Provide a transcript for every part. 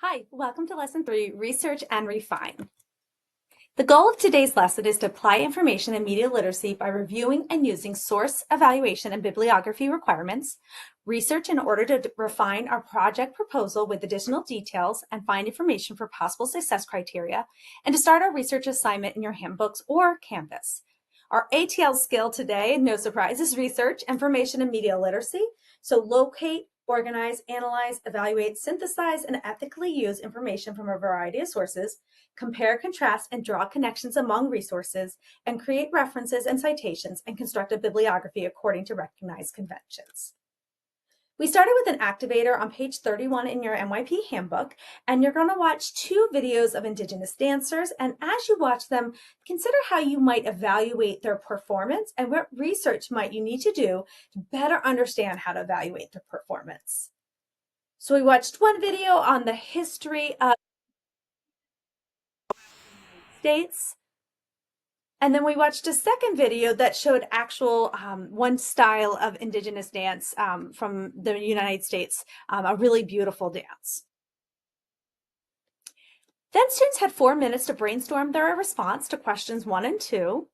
Hi, welcome to Lesson 3, Research and Refine. The goal of today's lesson is to apply information and media literacy by reviewing and using source evaluation and bibliography requirements, research in order to refine our project proposal with additional details and find information for possible success criteria, and to start our research assignment in your handbooks or Canvas. Our ATL skill today, no surprise, is research, information, and media literacy. So locate, organize, analyze, evaluate, synthesize, and ethically use information from a variety of sources, compare, contrast, and draw connections among resources, and create references and citations and construct a bibliography according to recognized conventions. We started with an activator on page 31 in your MYP handbook, and you're going to watch 2 videos of Indigenous dancers. And as you watch them, consider how you might evaluate their performance and what research might you need to do to better understand how to evaluate their performance. So we watched one video on the history of states. And then we watched a second video that showed actual one style of Indigenous dance from the United States, a really beautiful dance. Then students had 4 minutes to brainstorm their response to questions 1 and 2.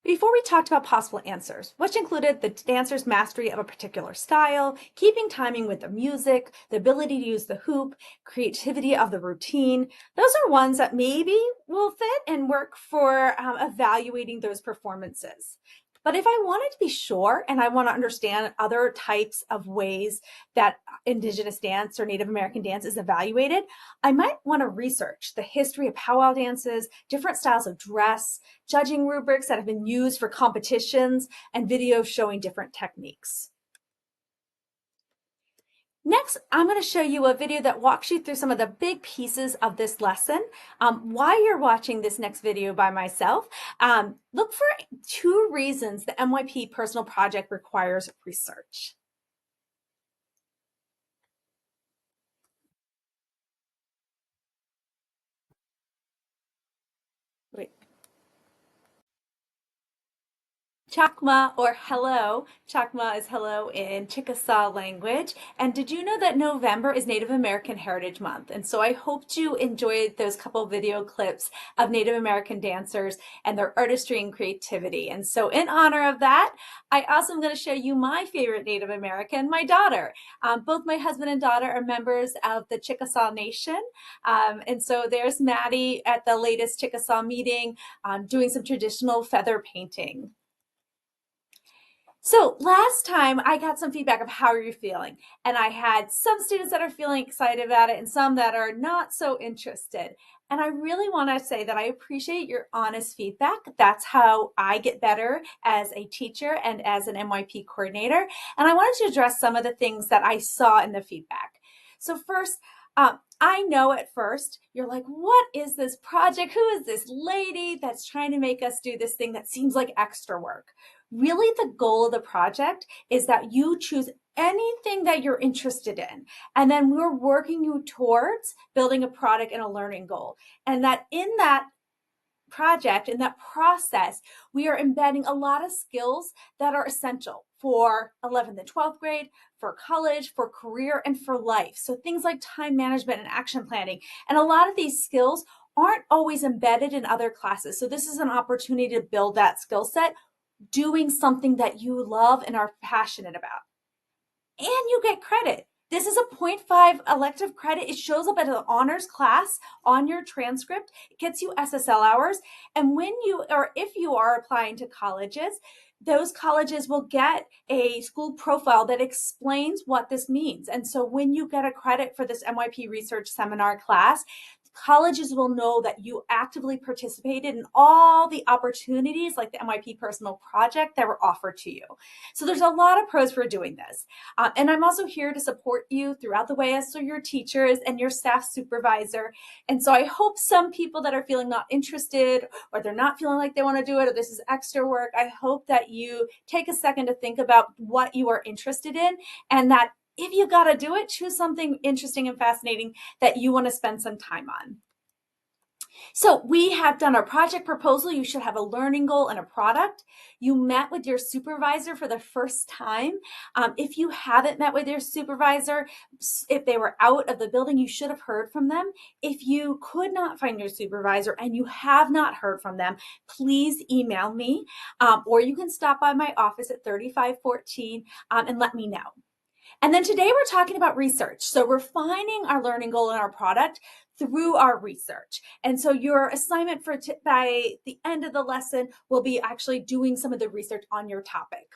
Before we talked about possible answers, which included the dancer's mastery of a particular style, keeping timing with the music, the ability to use the hoop, creativity of the routine. Those are ones that maybe will fit and work for evaluating those performances. But if I wanted to be sure and I want to understand other types of ways that Indigenous dance or Native American dance is evaluated, I might want to research the history of powwow dances, different styles of dress, judging rubrics that have been used for competitions, and videos showing different techniques. Next, I'm going to show you a video that walks you through some of the big pieces of this lesson. While you're watching this next video by myself, look for 2 reasons the MYP personal project requires research. Wait. Chakma or hello. Chakma is hello in Chickasaw language. And did you know that November is Native American Heritage Month? And so I hope you enjoyed those couple video clips of Native American dancers and their artistry and creativity. And so in honor of that, I also am going to show you my favorite Native American, my daughter. Both my husband and daughter are members of the Chickasaw Nation. And so there's Maddie at the latest Chickasaw meeting doing some traditional feather painting. So last time I got some feedback of how you're feeling, and I had some students that are feeling excited about it and some that are not so interested. And I really want to say that I appreciate your honest feedback. That's how I get better as a teacher and as an MYP coordinator. And I wanted to address some of the things that I saw in the feedback. So first, I know at first you're like, what is this project? Who is this lady that's trying to make us do this thing that seems like extra work? Really, the goal of the project is that you choose anything that you're interested in. And then we're working you towards building a product and a learning goal. And that in that project, in that process, we are embedding a lot of skills that are essential for 11th and 12th grade, for college, for career, and for life. So things like time management and action planning. And a lot of these skills aren't always embedded in other classes. So this is an opportunity to build that skill set doing something that you love and are passionate about. And you get credit. This is a 0.5 elective credit. It shows up as an honors class on your transcript. It gets you SSL hours. And when you, or if you are applying to colleges, those colleges will get a school profile that explains what this means. And so when you get a credit for this MYP research seminar class, colleges will know that you actively participated in all the opportunities like the MYP personal project that were offered to you. So there's a lot of pros for doing this. And I'm also here to support you throughout the way as your teachers and your staff supervisor. And so I hope some people that are feeling not interested or they're not feeling like they want to do it or this is extra work, I hope that you take a second to think about what you are interested in and that if you got to do it, choose something interesting and fascinating that you want to spend some time on. So we have done our project proposal. You should have a learning goal and a product. You met with your supervisor for the first time. If you haven't met with your supervisor, if they were out of the building, you should have heard from them. If you could not find your supervisor and you have not heard from them, please email me, or you can stop by my office at 3514 and let me know. And then today we're talking about research. So refining our learning goal and our product through our research. And so your assignment for by the end of the lesson will be actually doing some of the research on your topic.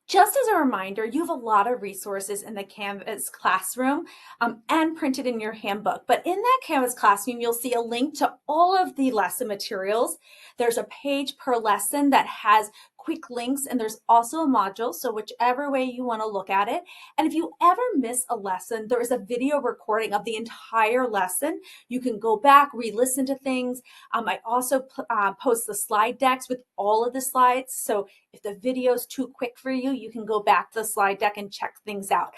Just as a reminder, you have a lot of resources in the Canvas classroom and printed in your handbook. But in that Canvas classroom, you'll see a link to all of the lesson materials. There's a page per lesson that has quick links, and there's also a module, so whichever way you want to look at it. And if you ever miss a lesson, there is a video recording of the entire lesson. You can go back, re-listen to things. I also post the slide decks with all of the slides, so if the video is too quick for you, you can go back to the slide deck and check things out.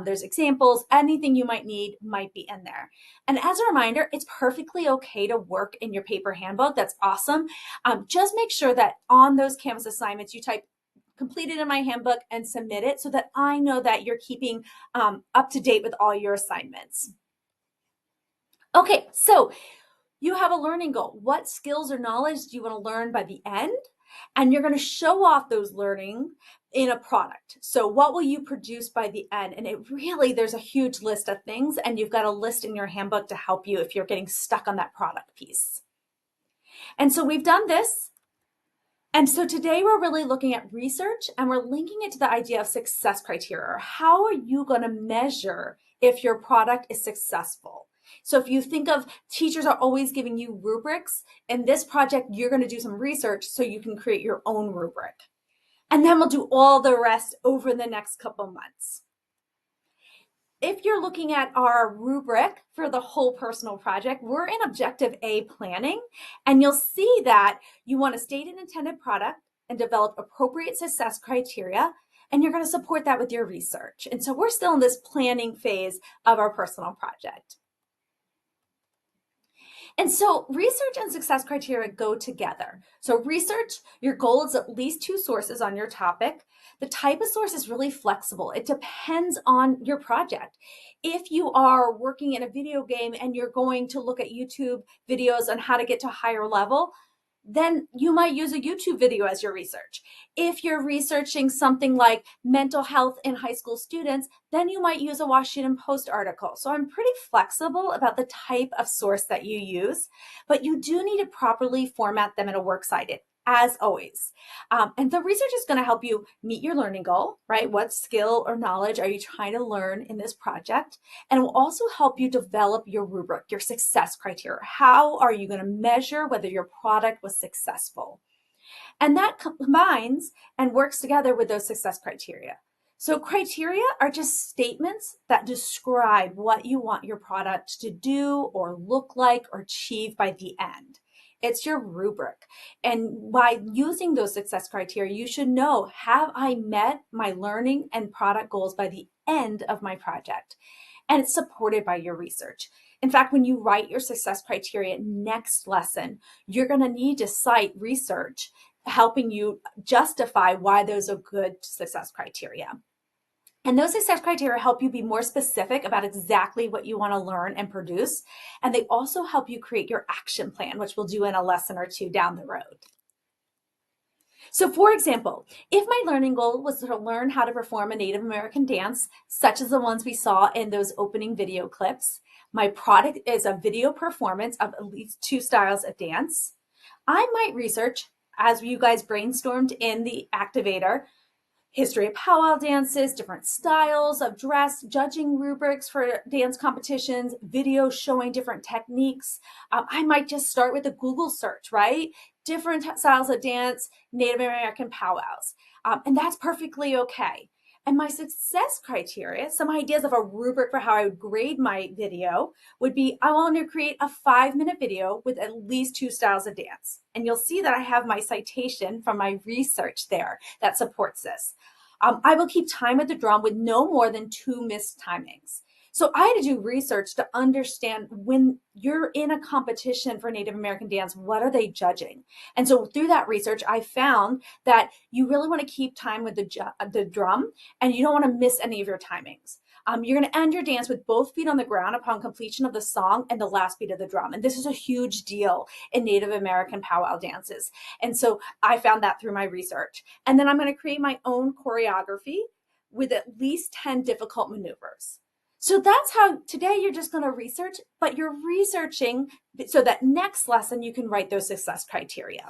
There's examples, anything you might need might be in there. And as a reminder, it's perfectly okay to work in your paper handbook. That's awesome. Just make sure that on those Canvas assignments, you type completed in my handbook and submit it so that I know that you're keeping up to date with all your assignments. Okay, so you have a learning goal. What skills or knowledge do you want to learn by the end? And you're going to show off those learning in a product. So what will you produce by the end? And it really, there's a huge list of things, and you've got a list in your handbook to help you if you're getting stuck on that product piece. And so we've done this. And so today we're really looking at research, and we're linking it to the idea of success criteria. How are you going to measure if your product is successful? So if you think of teachers are always giving you rubrics, in this project, you're going to do some research so you can create your own rubric. And then we'll do all the rest over the next couple months. If you're looking at our rubric for the whole personal project, we're in Objective A, planning, and you'll see that you want to state an intended product and develop appropriate success criteria, and you're going to support that with your research. And so we're still in this planning phase of our personal project. And so research and success criteria go together. So research, your goal is at least 2 sources on your topic. The type of source is really flexible. It depends on your project. If you are working in a video game and you're going to look at YouTube videos on how to get to a higher level, then you might use a YouTube video as your research. If you're researching something like mental health in high school students, then you might use a Washington Post article. So I'm pretty flexible about the type of source that you use, but you do need to properly format them in a works cited, as always. And the research is going to help you meet your learning goal, right? What skill or knowledge are you trying to learn in this project? And it will also help you develop your rubric, your success criteria. How are you going to measure whether your product was successful? And that combines and works together with those success criteria. So criteria are just statements that describe what you want your product to do or look like or achieve by the end. It's your rubric. And by using those success criteria, you should know, have I met my learning and product goals by the end of my project? And it's supported by your research. In fact, when you write your success criteria next lesson, you're going to need to cite research helping you justify why those are good success criteria. And those success criteria help you be more specific about exactly what you want to learn and produce. And they also help you create your action plan, which we'll do in a lesson or 2 down the road. So for example, if my learning goal was to learn how to perform a Native American dance, such as the ones we saw in those opening video clips, my product is a video performance of at least 2 styles of dance, I might research, as you guys brainstormed in the activator, history of powwow dances, different styles of dress, judging rubrics for dance competitions, videos showing different techniques. I might just start with a Google search, right? Different styles of dance, Native American powwows. And that's perfectly okay. And my success criteria, some ideas of a rubric for how I would grade my video would be, I want to create a 5-minute video with at least 2 styles of dance. And you'll see that I have my citation from my research there that supports this. I will keep time at the drum with no more than 2 missed timings. So I had to do research to understand when you're in a competition for Native American dance, what are they judging? And so through that research, I found that you really want to keep time with the drum, and you don't want to miss any of your timings. You're going to end your dance with both feet on the ground upon completion of the song and the last beat of the drum. And this is a huge deal in Native American powwow dances. And so I found that through my research. And then I'm going to create my own choreography with at least 10 difficult maneuvers. So that's how today you're just going to research, but you're researching so that next lesson you can write those success criteria.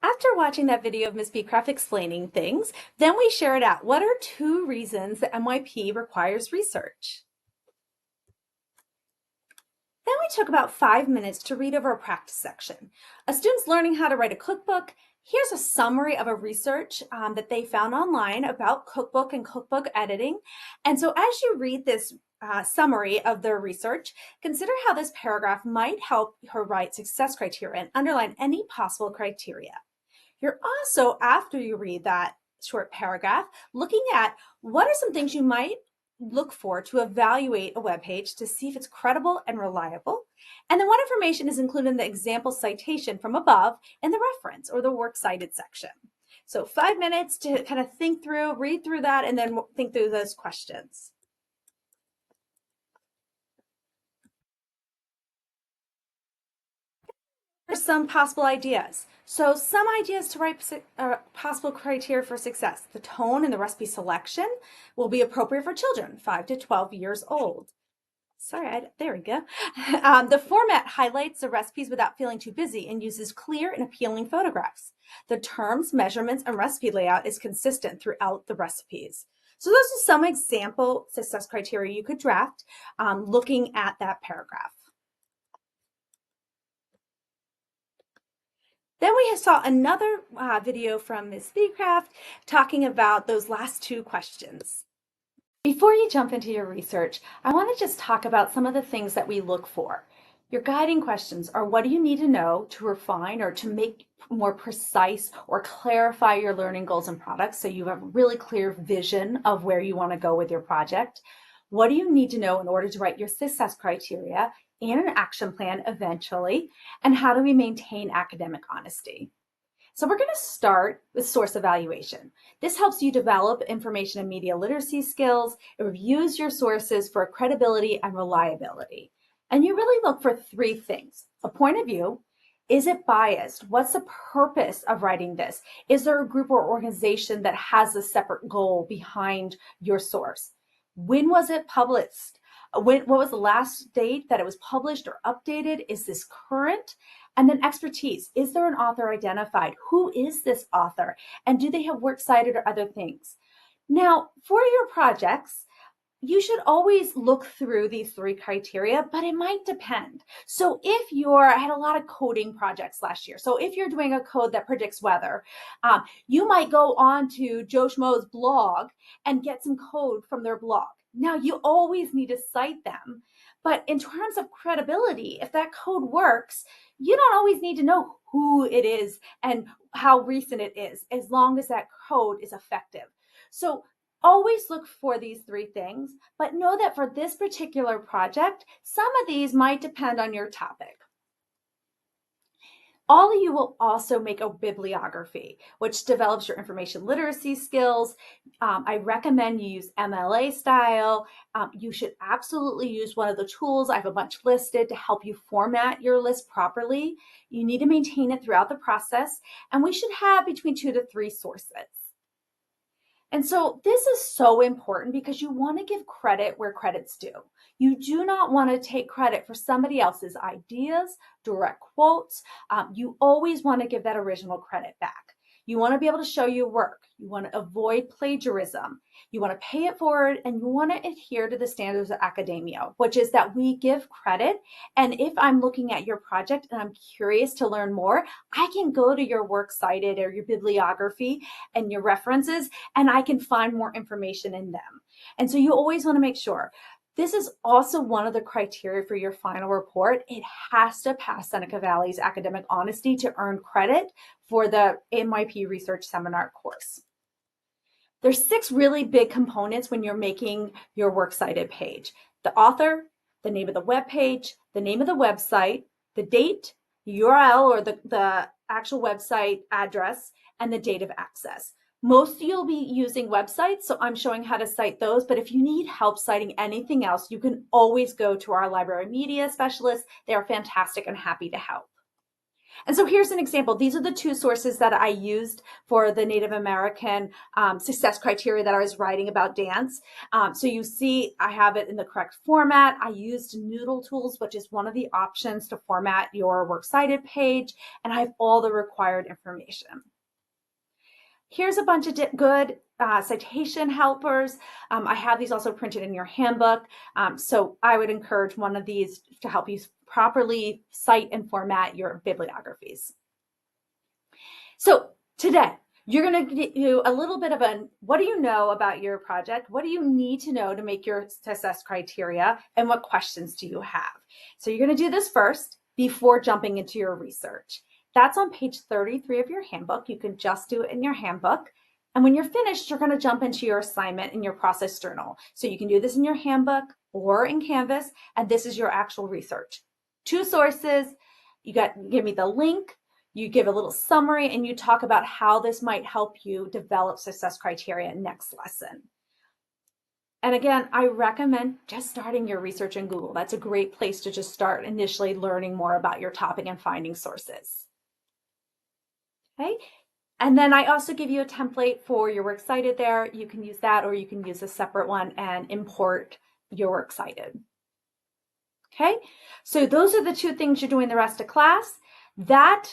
After watching that video of Ms. Beecraft explaining things, then we share it out. What are 2 reasons that MYP requires research? Then we took about 5 minutes to read over a practice section. A student's learning how to write a cookbook. Here's a summary of a research that they found online about cookbook and cookbook editing. And so as you read this summary of their research, consider how this paragraph might help her write success criteria and underline any possible criteria. You're also, after you read that short paragraph, looking at what are some things you might look for to evaluate a web page to see if it's credible and reliable. And then what information is included in the example citation from above in the reference or the works cited section. So 5 minutes to kind of think through, read through that, and then think through those questions. Here's some possible ideas. So some ideas to write possible criteria for success. The tone and the recipe selection will be appropriate for children 5 to 12 years old. Sorry, there we go. The format highlights the recipes without feeling too busy and uses clear and appealing photographs. The terms, measurements, and recipe layout is consistent throughout the recipes. So those are some example success criteria you could draft looking at that paragraph. Then we saw another video from Ms. Beecraft talking about those last 2 questions. Before you jump into your research, I want to just talk about some of the things that we look for. Your guiding questions are what do you need to know to refine or to make more precise or clarify your learning goals and products so you have a really clear vision of where you want to go with your project? What do you need to know in order to write your success criteria and an action plan eventually? And how do we maintain academic honesty? So we're going to start with source evaluation. This helps you develop information and media literacy skills. It reviews your sources for credibility and reliability. And you really look for 3 things. A point of view. Is it biased? What's the purpose of writing this? Is there a group or organization that has a separate goal behind your source? When was it published? What was the last date that it was published or updated? Is this current? And then expertise. Is there an author identified? Who is this author? And do they have works cited or other things? Now, for your projects, you should always look through these 3 criteria, but it might depend. So if I had a lot of coding projects last year. So if you're doing a code that predicts weather, you might go on to Joe Schmo's blog and get some code from their blog. Now, you always need to cite them. But in terms of credibility, if that code works, you don't always need to know who it is and how recent it is, as long as that code is effective. So always look for these 3 things, but know that for this particular project, some of these might depend on your topic. All of you will also make a bibliography, which develops your information literacy skills. I recommend you use MLA style. You should absolutely use one of the tools. I have a bunch listed to help you format your list properly. You need to maintain it throughout the process, and we should have between 2 to 3 sources. And so this is so important because you want to give credit where credit's due. You do not want to take credit for somebody else's ideas, direct quotes. You always want to give that original credit back. You want to be able to show your work. You want to avoid plagiarism. You want to pay it forward, and you want to adhere to the standards of academia, which is that we give credit. And if I'm looking at your project and I'm curious to learn more, I can go to your works cited or your bibliography and your references, and I can find more information in them. And so you always want to make sure. This is also one of the criteria for your final report. It has to pass Seneca Valley's academic honesty to earn credit for the MYP Research Seminar course. There's 6 really big components when you're making your works cited page: the author, the name of the web page, the name of the website, the date, URL or the actual website address, and the date of access. Most you'll be using websites, so I'm showing how to cite those, but if you need help citing anything else, you can always go to our library media specialists. They are fantastic and happy to help. And so here's an example. These are the 2 sources that I used for the Native American success criteria that I was writing about dance. So you see I have it in the correct format. I used Noodle Tools, which is one of the options to format your works cited page, and I have all the required information. Here's a bunch of good citation helpers. I have these also printed in your handbook. So I would encourage one of these to help you properly cite and format your bibliographies. So today, you're going to do a little bit of what do you know about your project? What do you need to know to make your success criteria? And what questions do you have? So you're going to do this first before jumping into your research. That's on page 33 of your handbook. You can just do it in your handbook. And when you're finished, you're going to jump into your assignment in your process journal. So you can do this in your handbook or in Canvas, and this is your actual research. 2 sources, give me the link, you give a little summary, and you talk about how this might help you develop success criteria next lesson. And again, I recommend just starting your research in Google. That's a great place to just start initially learning more about your topic and finding sources. Okay. And then I also give you a template for your works cited there. You can use that, or you can use a separate one and import your works cited. Okay, so those are the 2 things you're doing the rest of class. That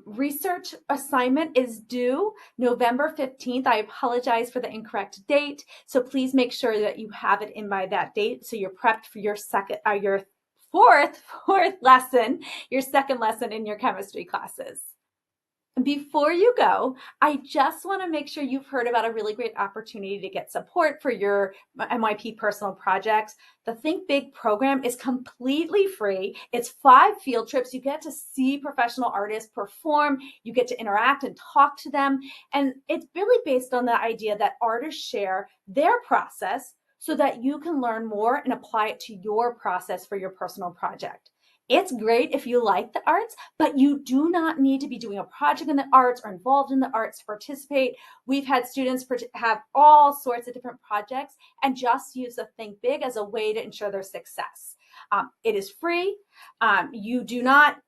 research assignment is due November 15th. I apologize for the incorrect date. So please make sure that you have it in by that date, so you're prepped for your fourth lesson, your second lesson in your chemistry classes. Before you go, I just want to make sure you've heard about a really great opportunity to get support for your MYP personal projects. The Think Big program is completely free. It's 5 field trips. You get to see professional artists perform. You get to interact and talk to them. And it's really based on the idea that artists share their process so that you can learn more and apply it to your process for your personal project. It's great if you like the arts, but you do not need to be doing a project in the arts or involved in the arts to participate. We've had students have all sorts of different projects and just use the Think Big as a way to ensure their success. It is free. You do not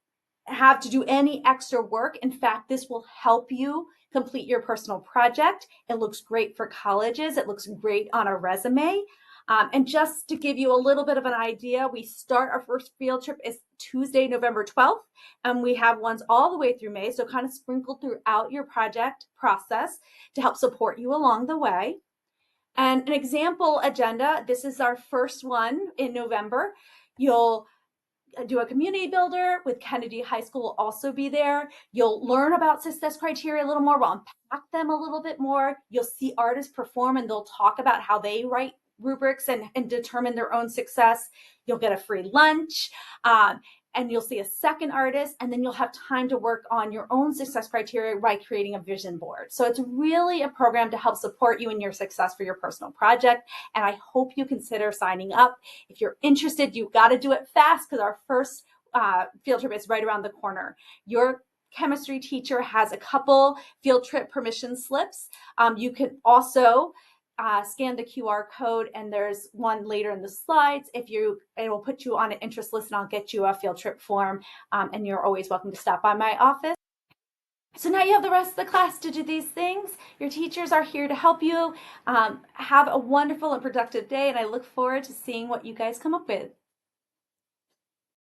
have to do any extra work. In fact, this will help you complete your personal project. It looks great for colleges. It looks great on a resume. And just to give you a little bit of an idea, we start our first field trip is Tuesday, November 12th, and we have ones all the way through May, so kind of sprinkled throughout your project process to help support you along the way. And an example agenda, this is our first one in November. You'll do a community builder with Kennedy High School will also be there. You'll learn about success criteria a little more. We'll unpack them a little bit more. You'll see artists perform and they'll talk about how they write rubrics and determine their own success. You'll get a free lunch. And you'll see a second artist, and then you'll have time to work on your own success criteria by creating a vision board. So it's really a program to help support you in your success for your personal project. And I hope you consider signing up. If you're interested, you've got to do it fast because our first field trip is right around the corner. Your chemistry teacher has a couple field trip permission slips. You can also scan the QR code, and there's one later in the slides. It will put you on an interest list, and I'll get you a field trip form, and you're always welcome to stop by my office. So now you have the rest of the class to do these things. Your teachers are here to help you. Have a wonderful and productive day, and I look forward to seeing what you guys come up with.